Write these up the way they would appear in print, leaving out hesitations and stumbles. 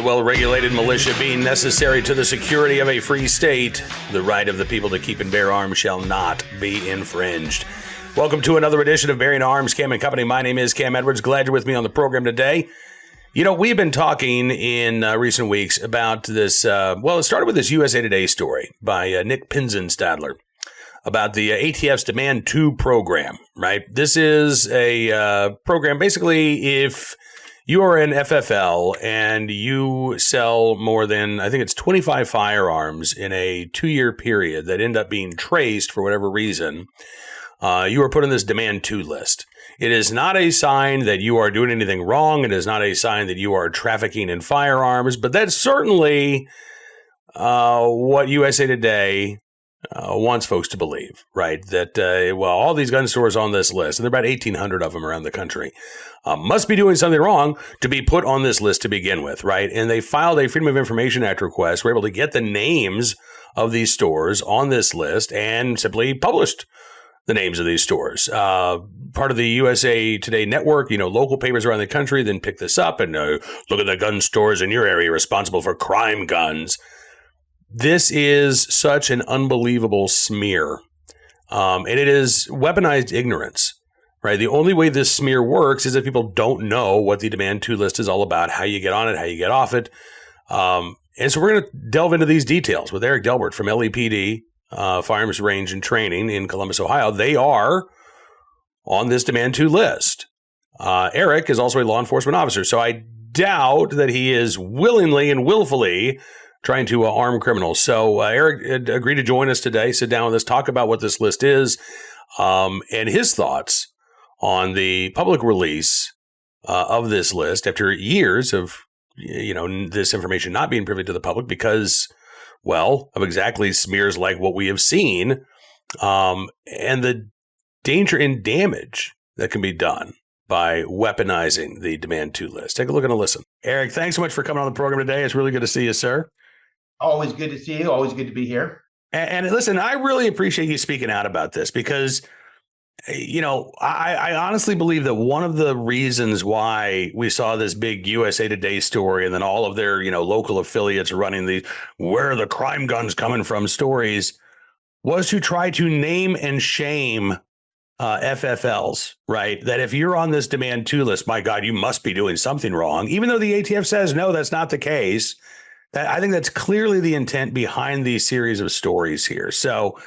well-regulated militia being necessary to the security of a free state, the right of the people to keep and bear arms shall not be infringed. Welcome to another edition of Bearing Arms, Cam & Company. My name is Cam Edwards. Glad you're with me on the program today. You know, we've been talking in recent weeks about this, it started with this USA Today story by Nick Pinzenstadler about the ATF's Demand 2 program, right? This is a program, basically, if you are an FFL and you sell more than, I think it's 25 firearms in a 2-year period that end up being traced for whatever reason, you are put on this Demand 2 list. It is not a sign that you are doing anything wrong. It is not a sign that you are trafficking in firearms, but that's certainly what USA Today wants folks to believe, right? That, all these gun stores on this list, and there are about 1,800 of them around the country, must be doing something wrong to be put on this list to begin with, right? And they filed a Freedom of Information Act request. We're able to get the names of these stores on this list and simply published the names of these stores. Part of the USA Today network, local papers around the country then pick this up and look at the gun stores in your area responsible for crime guns. This is such an unbelievable smear. And it is weaponized ignorance, right? The only way this smear works is if people don't know what the Demand 2 list is all about, how you get on it, how you get off it. And so we're going to delve into these details with Eric Delbert from L.E.P.D, Firearms Range and Training in Columbus, Ohio. They are on this Demand 2 list. Eric is also a law enforcement officer, so I doubt that he is willingly and willfully trying to arm criminals. So Eric agreed to join us today, sit down with us, talk about what this list is, and his thoughts on the public release of this list after years of this information not being privy to the public because, of exactly smears like what we have seen, and the danger and damage that can be done by weaponizing the Demand 2 list. Take a look and a listen. Eric, thanks so much for coming on the program today. It's really good to see you, sir. Always good to see you. Always good to be here. And listen, I really appreciate you speaking out about this because, I honestly believe that one of the reasons why we saw this big USA Today story and then all of their, local affiliates running the where are the crime guns coming from stories was to try to name and shame FFLs, right? That if you're on this Demand 2 list, my God, you must be doing something wrong, even though the ATF says, no, that's not the case. I think that's clearly the intent behind these series of stories here. So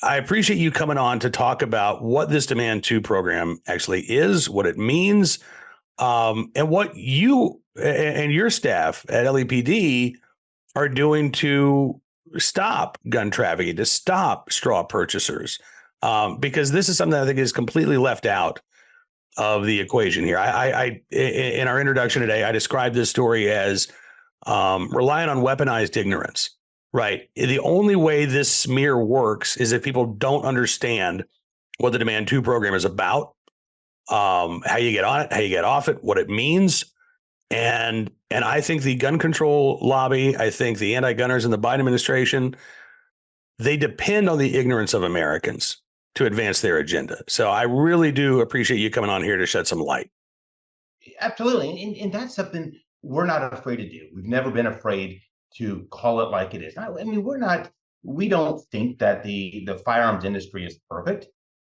I appreciate you coming on to talk about what this Demand 2 program actually is, what it means, and what you and your staff at L.E.P.D are doing to stop gun trafficking, to stop straw purchasers, because this is something that I think is completely left out of the equation here. I in our introduction today, I described this story as relying on weaponized ignorance, right? The only way this smear works is if people don't understand what the Demand 2 program is about, how you get on it, how you get off it, what it means. And I think the gun control lobby, I think the anti-gunners in the Biden administration, they depend on the ignorance of Americans to advance their agenda. So I really do appreciate you coming on here to shed some light. Absolutely. And that's something we're not afraid to do. We've never been afraid to call it like it is. We don't think that the firearms industry is perfect,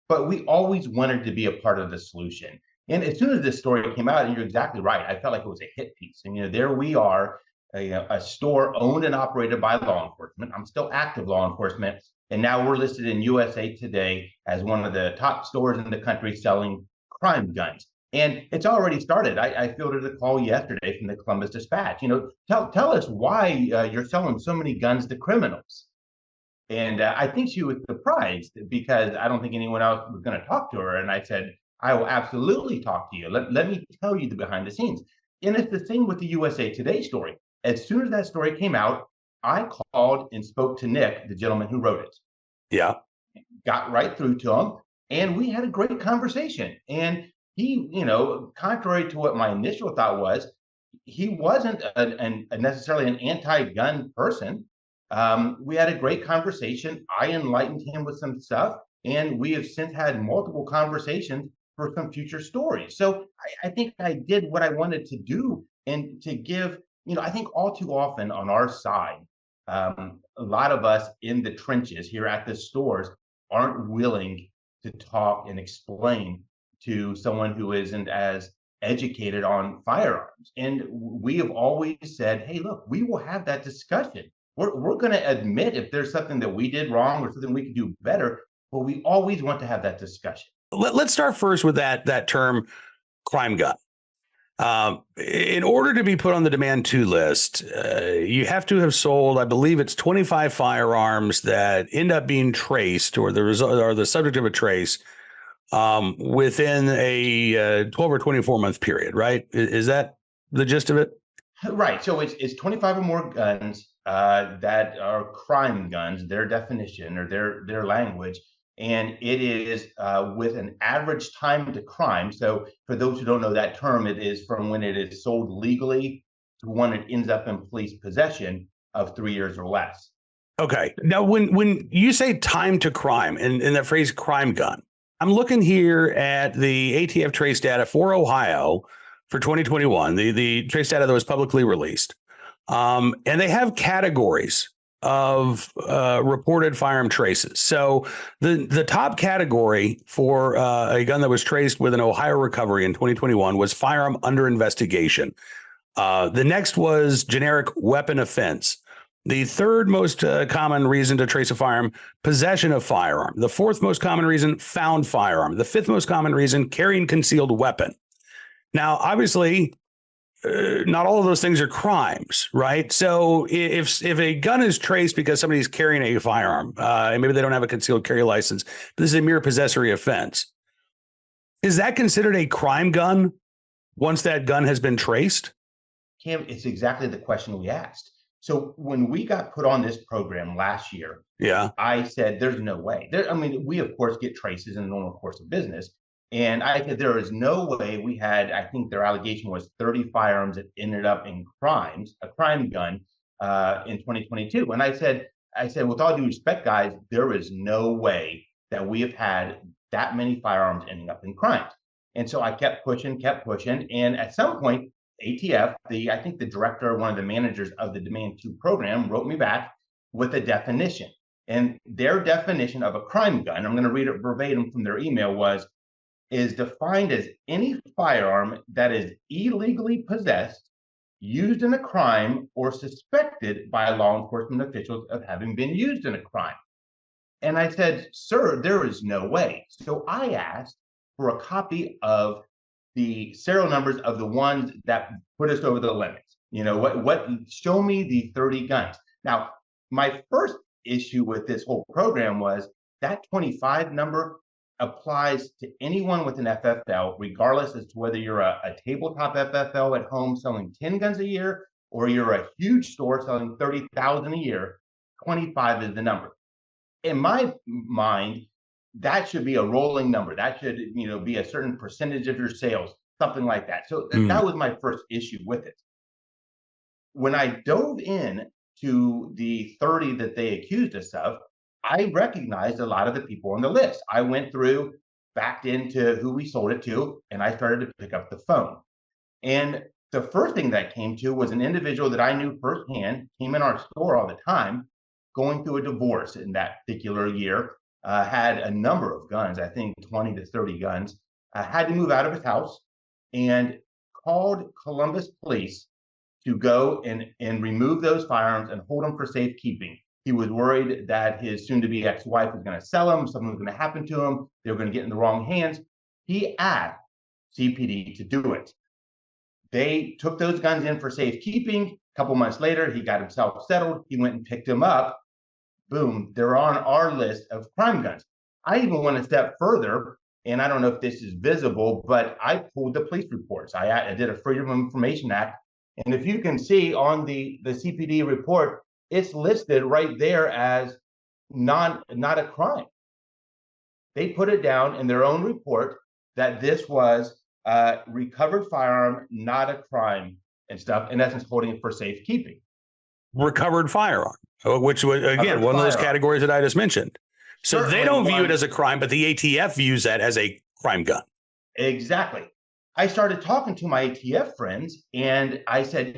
but we always wanted to be a part of the solution. And as soon as this story came out, and you're exactly right, I felt like it was a hit piece. And, there we are, a store owned and operated by law enforcement. I'm still active law enforcement. And now we're listed in USA Today as one of the top stores in the country selling crime guns. And it's already started. I fielded a call yesterday from the Columbus Dispatch. Tell us why you're selling so many guns to criminals. And I think she was surprised because I don't think anyone else was going to talk to her. And I said, I will absolutely talk to you. Let me tell you the behind the scenes. And it's the same with the USA Today story. As soon as that story came out, I called and spoke to Nick, the gentleman who wrote it. Yeah. Got right through to him. And we had a great conversation. And he, contrary to what my initial thought was, he wasn't necessarily an anti-gun person. We had a great conversation. I enlightened him with some stuff, and we have since had multiple conversations for some future stories. So I think I did what I wanted to do and to give I think all too often on our side, a lot of us in the trenches here at the stores aren't willing to talk and explain to someone who isn't as educated on firearms. And we have always said, hey, look, we will have that discussion. We're going to admit if there's something that we did wrong or something we could do better, but we always want to have that discussion. Let's start first with that term, crime gun. In order to be put on the demand to list, you have to have sold, I believe it's 25 firearms that end up being traced or the result or the subject of a trace within a 12 or 24 month period, right? Is that the gist of it? Right. So it's 25 or more guns that are crime guns, their definition or their language. And it is with an average time to crime. So for those who don't know that term, it is from when it is sold legally to when it ends up in police possession of 3 years or less. Okay. Now, when you say time to crime and that phrase crime gun, I'm looking here at the ATF trace data for Ohio for 2021, the trace data that was publicly released. And they have categories of reported firearm traces. So the top category for a gun that was traced with an Ohio recovery in 2021 was firearm under investigation. The next was generic weapon offense. The third most common reason to trace a firearm, possession of firearm. The fourth most common reason, found firearm. The fifth most common reason, carrying concealed weapon. Now, obviously, not all of those things are crimes, right? So if a gun is traced because somebody's carrying a firearm, and maybe they don't have a concealed carry license, but this is a mere possessory offense, is that considered a crime gun once that gun has been traced? Cam, it's exactly the question we asked. So when we got put on this program last year, I said, there's no way. We, of course, get traces in the normal course of business. And I said, there is no way we had, I think their allegation was 30 firearms that ended up in crimes, a crime gun in 2022. And I said, with all due respect, guys, there is no way that we have had that many firearms ending up in crimes. And so I kept pushing. And at some point, ATF, I think the director, one of the managers of the Demand 2 program, wrote me back with a definition. And their definition of a crime gun, I'm going to read it verbatim from their email, is defined as any firearm that is illegally possessed, used in a crime, or suspected by law enforcement officials of having been used in a crime. And I said, sir, there is no way. So I asked for a copy of the serial numbers of the ones that put us over the limits. Show me the 30 guns. Now, my first issue with this whole program was that 25 number applies to anyone with an FFL, regardless as to whether you're a tabletop FFL at home selling 10 guns a year, or you're a huge store selling 30,000 a year. 25 is the number. In my mind, that should be a rolling number. That should, be a certain percentage of your sales, something like that. So that was my first issue with it. When I dove in to the 30 that they accused us of, I recognized a lot of the people on the list. I went through, backed into who we sold it to, and I started to pick up the phone. And the first thing that came to was an individual that I knew firsthand, came in our store all the time, going through a divorce in that particular year. Had a number of guns, I think 20 to 30 guns, had to move out of his house and called Columbus police to go and remove those firearms and hold them for safekeeping. He was worried that his soon-to-be ex-wife was going to sell them, something was going to happen to him, they were going to get in the wrong hands. He asked CPD to do it. They took those guns in for safekeeping. A couple months later, he got himself settled. He went and picked them up. Boom, they're on our list of crime guns. I even went a step further, and I don't know if this is visible, but I pulled the police reports. I did a Freedom of Information Act, and if you can see on the CPD report, it's listed right there as not a crime. They put it down in their own report that this was a recovered firearm, not a crime and stuff, in essence, holding it for safekeeping. Recovered firearm, which was, again, one of those categories that I just mentioned. So certainly they don't view it as a crime, but the ATF views that as a crime gun. Exactly. I started talking to my ATF friends, and I said,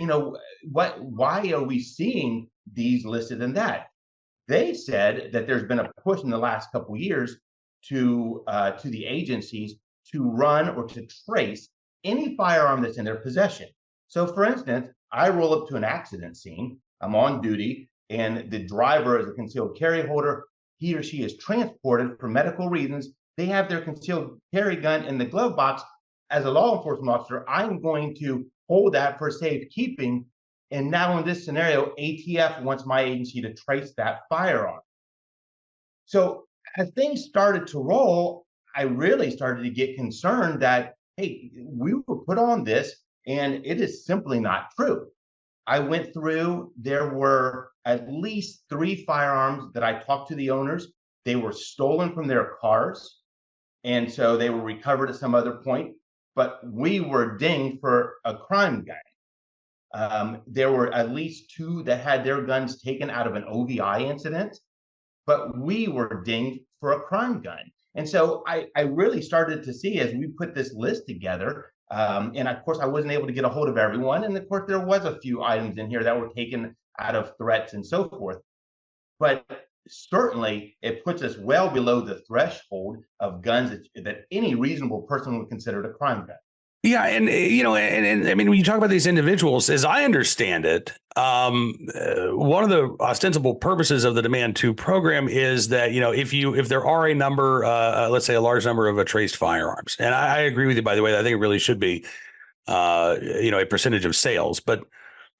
why are we seeing these listed in that? They said that there's been a push in the last couple of years to the agencies to run or to trace any firearm that's in their possession. So, for instance, I roll up to an accident scene. I'm on duty, and the driver is a concealed carry holder. He or she is transported for medical reasons. They have their concealed carry gun in the glove box. As a law enforcement officer, I'm going to hold that for safekeeping. And now in this scenario, ATF wants my agency to trace that firearm. So as things started to roll, I really started to get concerned that, hey, we were put on this and it is simply not true. I went through, there were at least 3 firearms that I talked to the owners. They were stolen from their cars. And so they were recovered at some other point, but we were dinged for a crime gun. There were at least 2 that had their guns taken out of an OVI incident, but we were dinged for a crime gun. And so I really started to see as we put this list together, and of course I wasn't able to get a hold of everyone. And of course there was a few items in here that were taken out of threats and so forth. But certainly it puts us well below the threshold of guns that any reasonable person would consider a crime gun. Yeah, and and I mean, when you talk about these individuals, as I understand it, one of the ostensible purposes of the Demand 2 program is that if there are a number, let's say a large number of traced firearms, and I agree with you, by the way, I think it really should be, a percentage of sales, but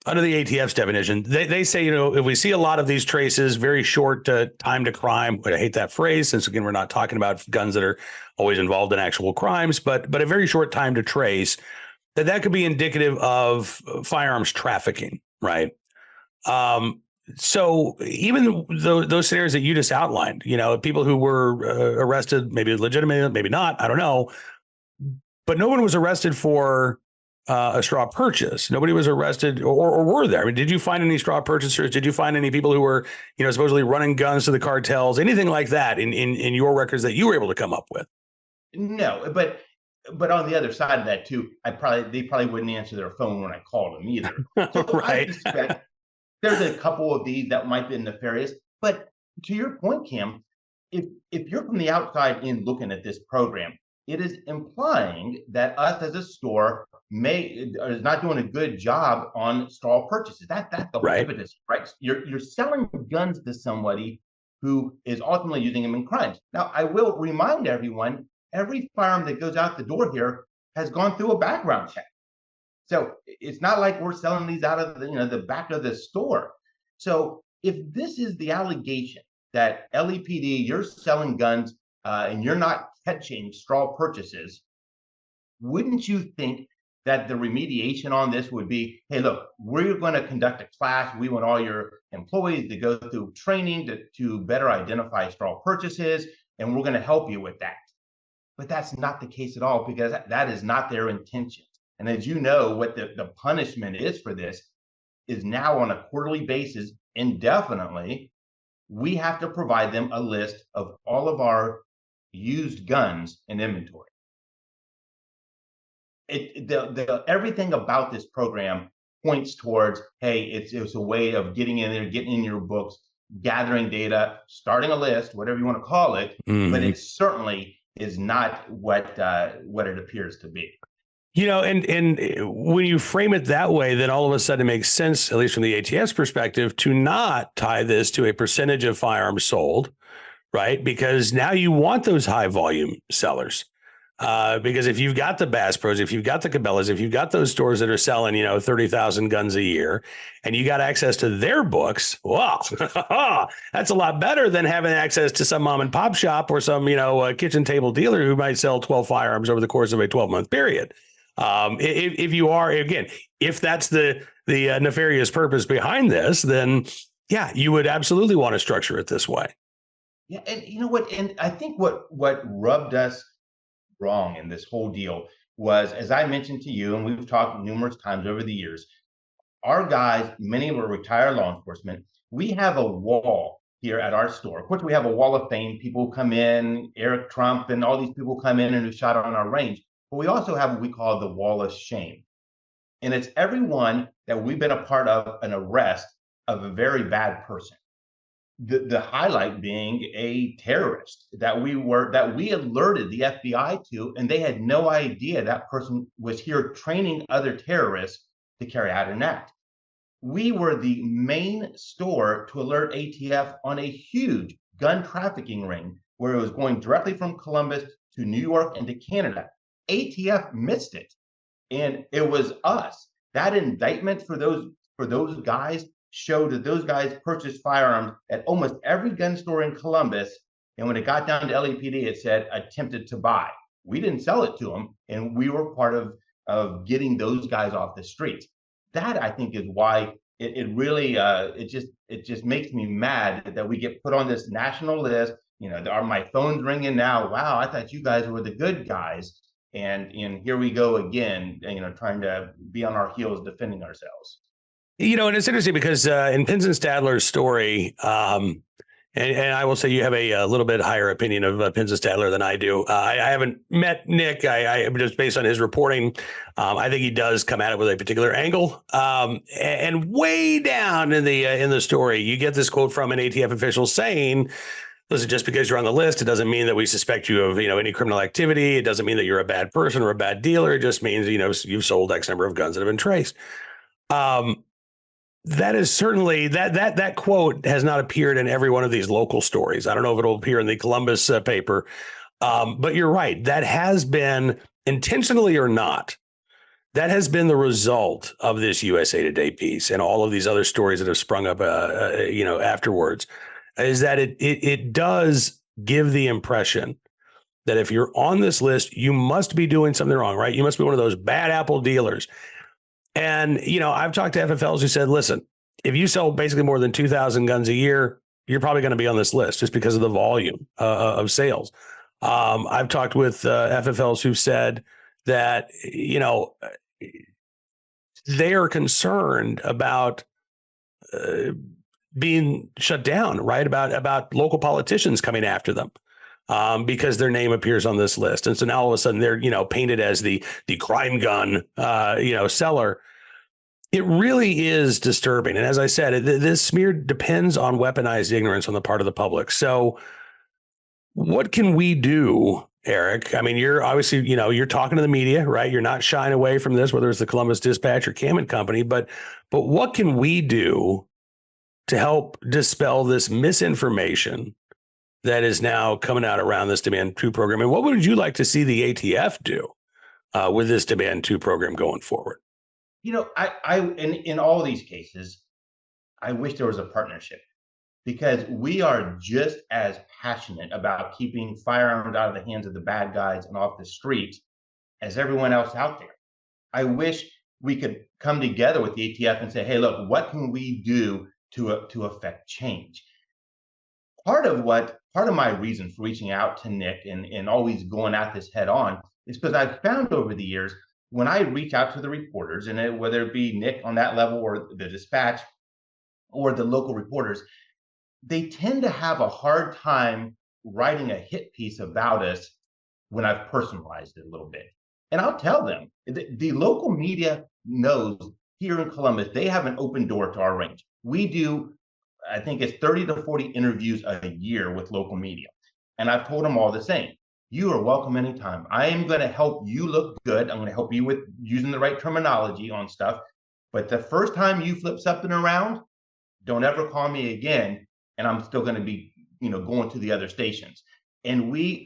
under the ATF's definition, they say, if we see a lot of these traces, very short time to crime, I hate that phrase, since again, we're not talking about guns that are always involved in actual crimes, but a very short time to trace, that could be indicative of firearms trafficking, right? So even those scenarios that you just outlined, people who were arrested, maybe legitimately, maybe not, I don't know, but no one was arrested for a straw purchase. Nobody was arrested, or were there? I mean, did you find any straw purchasers? Did you find any people who were, supposedly running guns to the cartels? Anything like that in your records that you were able to come up with? No, but on the other side of that too, they probably wouldn't answer their phone when I called them either. So I Right. suspect there's a couple of these that might be nefarious. But to your point, Kim, if you're from the outside in looking at this program, it is implying that us as a store is not doing a good job on straw purchases. That's the whole Right. impetus, right? You're selling guns to somebody who is ultimately using them in crimes. Now, I will remind everyone, every firearm that goes out the door here has gone through a background check. So it's not like we're selling these out of the back of the store. So if this is the allegation that L.E.P.D, you're selling guns and you're not catching straw purchases, wouldn't you think that the remediation on this would be, hey, look, we're going to conduct a class. We want all your employees to go through training to better identify straw purchases, and we're going to help you with that. But that's not the case at all, because that is not their intention. And as you know, what the punishment is for this is now on a quarterly basis, indefinitely, we have to provide them a list of all of our used guns in inventory. Everything about this program points towards, hey, it's a way of getting in there, getting in your books, gathering data, starting a list, whatever you want to call it. Mm-hmm. But it certainly is not what it appears to be. And when you frame it that way, then all of a sudden it makes sense, at least from the ATF's perspective, to not tie this to a percentage of firearms sold, right? Because now you want those high volume sellers. Because if you've got the Bass Pros, if you've got the Cabela's, if you've got those stores that are selling, 30,000 guns a year, and you got access to their books, wow, that's a lot better than having access to some mom and pop shop or some, kitchen table dealer who might sell 12 firearms over the course of a 12-month period. If you are, again, if that's the nefarious purpose behind this, then yeah, you would absolutely want to structure it this way. Yeah, and you know what? And I think what rubbed us wrong in this whole deal was, as I mentioned to you, and we've talked numerous times over the years, our guys, many were retired law enforcement. We have a wall here at our store. Of course, we have a wall of fame. People come in, Eric Trump, and all these people come in and who shot on our range. but we also have what we call the wall of shame. And it's everyone that we've been a part of an arrest of a very bad person. The highlight being a terrorist that we alerted the FBI to, and they had no idea that person was here training other terrorists to carry out an act. We were the main store to alert ATF on a huge gun trafficking ring where it was going directly from Columbus to New York and to Canada. ATF missed it, and it was us. That indictment for those guys showed that those guys purchased firearms at almost every gun store in Columbus, and when it got down to L.E.P.D, it said attempted to buy. We didn't sell it to them, and we were part of getting those guys off the streets. That, I think, is why it really it just makes me mad that we get put on this national list. My phone's ringing now. Wow, I thought you guys were the good guys, and here we go again. Trying to be on our heels defending ourselves. And it's interesting because in Pins and Stadler's story, and I will say you have a little bit higher opinion of Pins and Stadler than I do. I haven't met Nick. I just based on his reporting, I think he does come at it with a particular angle. And way down in the story, you get this quote from an ATF official saying, "Listen, just because you're on the list, it doesn't mean that we suspect you of any criminal activity. It doesn't mean that you're a bad person or a bad dealer. It just means you've sold X number of guns that have been traced." That is certainly that quote has not appeared in every one of these local stories. I don't know if it'll appear in the Columbus paper, but you're right. That has been, intentionally or not, that has been the result of this USA Today piece and all of these other stories that have sprung up, afterwards. Is that it does give the impression that if you're on this list, you must be doing something wrong, right? You must be one of those bad apple dealers. And, I've talked to FFLs who said, listen, if you sell basically more than 2,000 guns a year, you're probably going to be on this list just because of the volume of sales. I've talked with FFLs who've said that, they are concerned about being shut down, right? About local politicians coming after them. Because their name appears on this list. And so now all of a sudden they're, painted as the crime gun, seller. It really is disturbing. And as I said, this smear depends on weaponized ignorance on the part of the public. So what can we do, Eric? I mean, you're obviously, you're talking to the media, right? You're not shying away from this, whether it's the Columbus Dispatch or Kamen Company, but what can we do to help dispel this misinformation that is now coming out around this Demand 2 program? And what would you like to see the ATF do with this Demand 2 program going forward? In all these cases, I wish there was a partnership, because we are just as passionate about keeping firearms out of the hands of the bad guys and off the street as everyone else out there. I wish we could come together with the ATF and say, hey, look, what can we do to affect change? Part of my reason for reaching out to Nick and always going at this head on is because I've found over the years, when I reach out to the reporters, and whether it be Nick on that level or the Dispatch or the local reporters, they tend to have a hard time writing a hit piece about us when I've personalized it a little bit. And I'll tell them, the local media knows here in Columbus, they have an open door to our range. We do, I think it's 30 to 40 interviews a year with local media. And I've told them all the same. You are welcome anytime. I am going to help you look good. I'm going to help you with using the right terminology on stuff. But the first time you flip something around, don't ever call me again. And I'm still going to be, going to the other stations. And we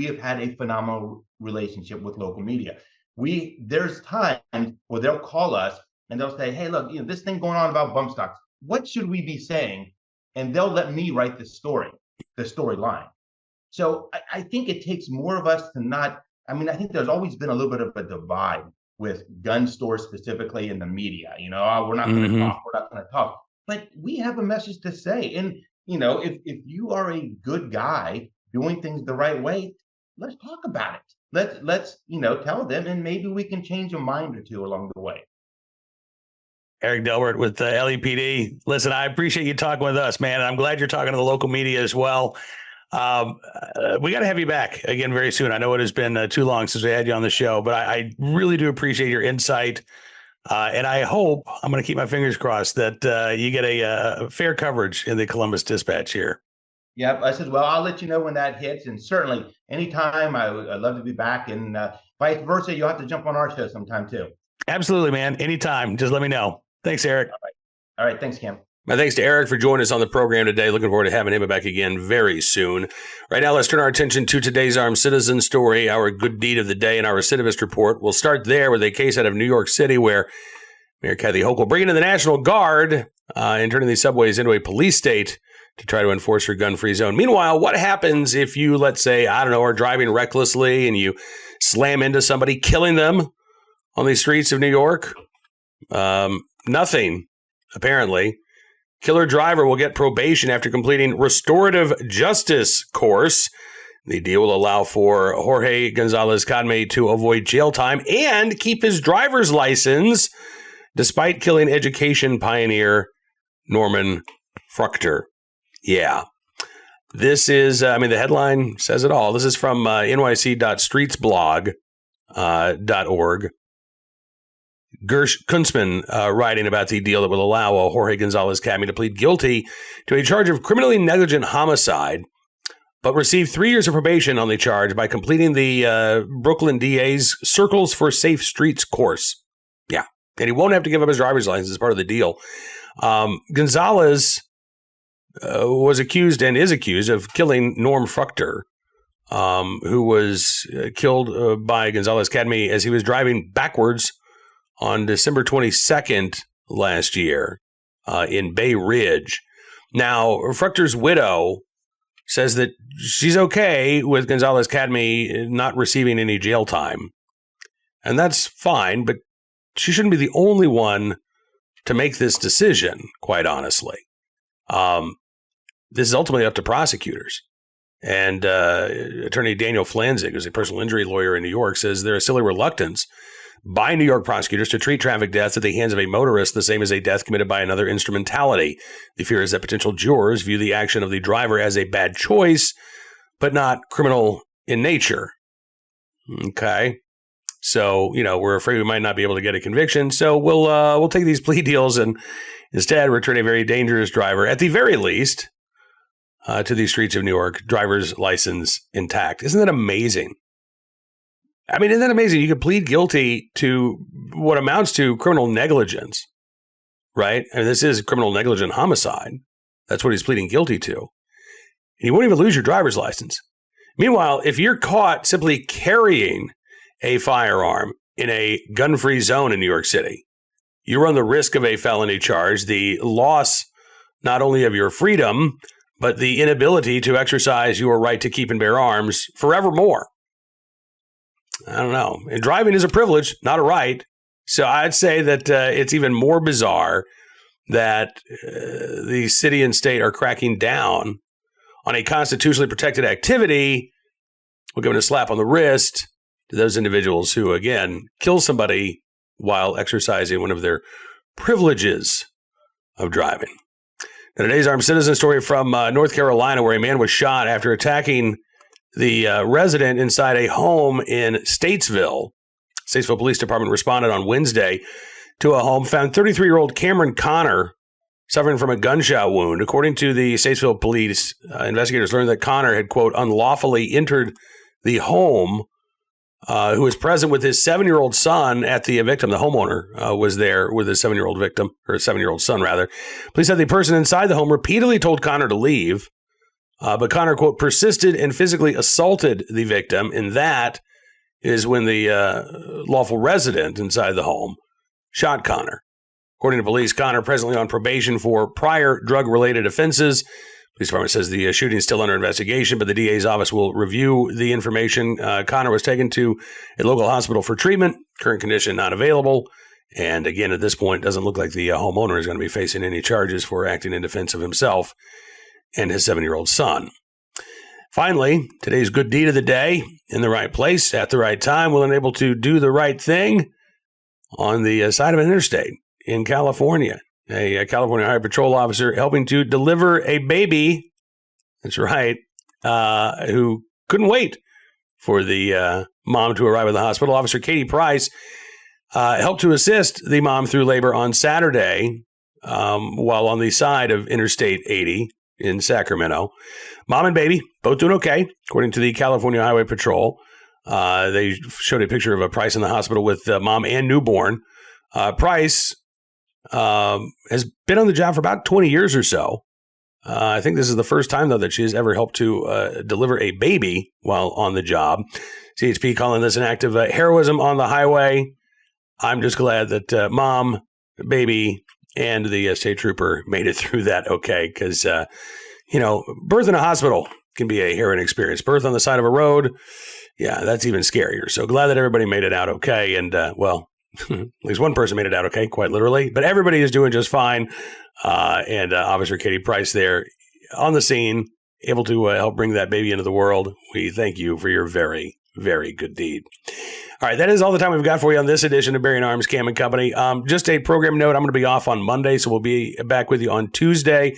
have had a phenomenal relationship with local media. There's times where they'll call us and they'll say, hey, look, this thing going on about bump stocks, what should we be saying? And they'll let me write the storyline. So I think it takes more of us to not, I think there's always been a little bit of a divide with gun stores specifically in the media. We're not going to talk, we're not going to talk. But we have a message to say. And, if you are a good guy doing things the right way, let's talk about it. Let's tell them, and maybe we can change a mind or two along the way. Eric Delbert with L.E.P.D. Listen, I appreciate you talking with us, man. I'm glad you're talking to the local media as well. We got to have you back again very soon. I know it has been too long since we had you on the show, but I really do appreciate your insight. And I hope, I'm going to keep my fingers crossed, that you get a fair coverage in the Columbus Dispatch here. Yep. I said, well, I'll let you know when that hits. And certainly anytime I'd love to be back. And vice versa, you'll have to jump on our show sometime too. Absolutely, man. Anytime. Just let me know. Thanks, Eric. All right. Thanks, Cam. My thanks to Eric for joining us on the program today. Looking forward to having him back again very soon. Right now, let's turn our attention to today's armed citizen story, our good deed of the day, and our recidivist report. We'll start there with a case out of New York City where Mayor Kathy Hochul bringing in the National Guard and turning these subways into a police state to try to enforce her gun-free zone. Meanwhile, what happens if you, let's say, are driving recklessly and you slam into somebody, killing them on the streets of New York? Nothing, apparently. Killer driver will get probation after completing restorative justice course. The deal will allow for Jorge Gonzalez Cadme to avoid jail time and keep his driver's license despite killing education pioneer Norman Fruchter. Yeah. This is, the headline says it all. This is from nyc.streetsblog.org. Gersh Kunzman writing about the deal that will allow Jorge Gonzalez Cadme to plead guilty to a charge of criminally negligent homicide, but receive 3 years of probation on the charge by completing the Brooklyn DA's Circles for Safe Streets course. Yeah. And he won't have to give up his driver's license as part of the deal. Gonzalez was accused and is accused of killing Norm Fruchter, who was killed by Gonzalez Cadme as he was driving backwards on December 22nd last year in Bay Ridge. Now, Fruchter's widow says that she's okay with Gonzalez Cadme not receiving any jail time. And that's fine, but she shouldn't be the only one to make this decision, quite honestly. This is ultimately up to prosecutors. And Attorney Daniel Flanzig, who's a personal injury lawyer in New York, says there is still a reluctance by New York prosecutors to treat traffic deaths at the hands of a motorist the same as a death committed by another instrumentality. The fear is that potential jurors view the action of the driver as a bad choice, but not criminal in nature. Okay. So, we're afraid we might not be able to get a conviction. So we'll take these plea deals and instead return a very dangerous driver, at the very least, to the streets of New York, driver's license intact. Isn't that amazing? Isn't that amazing? You could plead guilty to what amounts to criminal negligence, right? This is criminal negligent homicide. That's what he's pleading guilty to. And you won't even lose your driver's license. Meanwhile, if you're caught simply carrying a firearm in a gun-free zone in New York City, you run the risk of a felony charge, the loss not only of your freedom, but the inability to exercise your right to keep and bear arms forevermore. I don't know. And driving is a privilege, not a right. So I'd say that it's even more bizarre that the city and state are cracking down on a constitutionally protected activity. We'll give it a slap on the wrist to those individuals who, again, kill somebody while exercising one of their privileges of driving. Now, today's armed citizen story from North Carolina, where a man was shot after attacking the resident inside a home in Statesville. Statesville Police Department responded on Wednesday to a home, found 33-year-old Cameron Connor suffering from a gunshot wound. According to the Statesville Police, investigators learned that Connor had, quote, unlawfully entered the home, who was present with his 7-year-old son at the victim. The homeowner was there with his 7-year-old victim, or 7-year-old son, rather. Police said the person inside the home repeatedly told Connor to leave. But Connor, quote, persisted and physically assaulted the victim. And that is when the lawful resident inside the home shot Connor. According to police, Connor presently on probation for prior drug-related offenses. Police department says the shooting is still under investigation, but the DA's office will review the information. Connor was taken to a local hospital for treatment. Current condition not available. And again, at this point, it doesn't look like the homeowner is going to be facing any charges for acting in defense of himself and his 7-year-old son. Finally, today's good deed of the day, in the right place at the right time, will enable to do the right thing on the side of an interstate in California. A California Highway Patrol officer helping to deliver a baby. That's right. who couldn't wait for the mom to arrive at the hospital. Officer Katie Price helped to assist the mom through labor on Saturday while on the side of Interstate 80 in Sacramento. Mom and baby both doing okay, according to the California Highway Patrol. They showed a picture of a Price in the hospital with mom and newborn. Price has been on the job for about 20 years or so. I think this is the first time, though, that she has ever helped to deliver a baby while on the job. CHP calling this an act of heroism on the highway. I'm just glad that mom, baby, and the state trooper made it through that okay, because, birth in a hospital can be a harrowing experience. Birth on the side of a road, yeah, that's even scarier. So glad that everybody made it out okay. And, at least one person made it out okay, quite literally. But everybody is doing just fine. And Officer Katie Price there on the scene, able to help bring that baby into the world. We thank you for your very, very good deed. All right, that is all the time we've got for you on this edition of Bearing Arms Cam & Company. Just a program note, I'm going to be off on Monday, so we'll be back with you on Tuesday.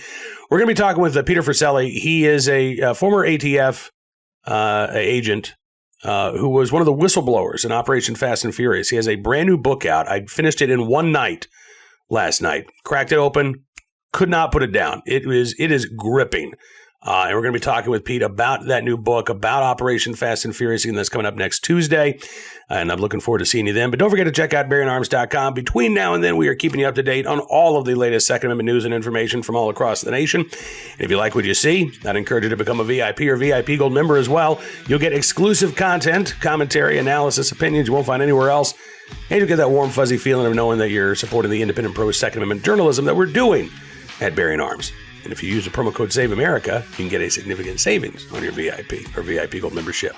We're going to be talking with Peter Friselli. He is a former ATF agent who was one of the whistleblowers in Operation Fast and Furious. He has a brand new book out. I finished it in one night last night. Cracked it open. Could not put it down. It is gripping. And we're going to be talking with Pete about that new book, about Operation Fast and Furious, and that's coming up next Tuesday. And I'm looking forward to seeing you then. But don't forget to check out BearingArms.com. Between now and then, we are keeping you up to date on all of the latest Second Amendment news and information from all across the nation. And if you like what you see, I'd encourage you to become a VIP or VIP Gold member as well. You'll get exclusive content, commentary, analysis, opinions you won't find anywhere else. And you'll get that warm, fuzzy feeling of knowing that you're supporting the independent pro-Second Amendment journalism that we're doing at Bearing Arms. And if you use the promo code SAVEAmerica, you can get a significant savings on your VIP or VIP Gold membership.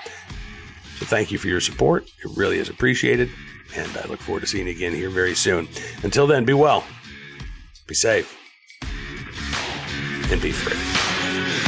So thank you for your support. It really is appreciated. And I look forward to seeing you again here very soon. Until then, be well, be safe, and be free.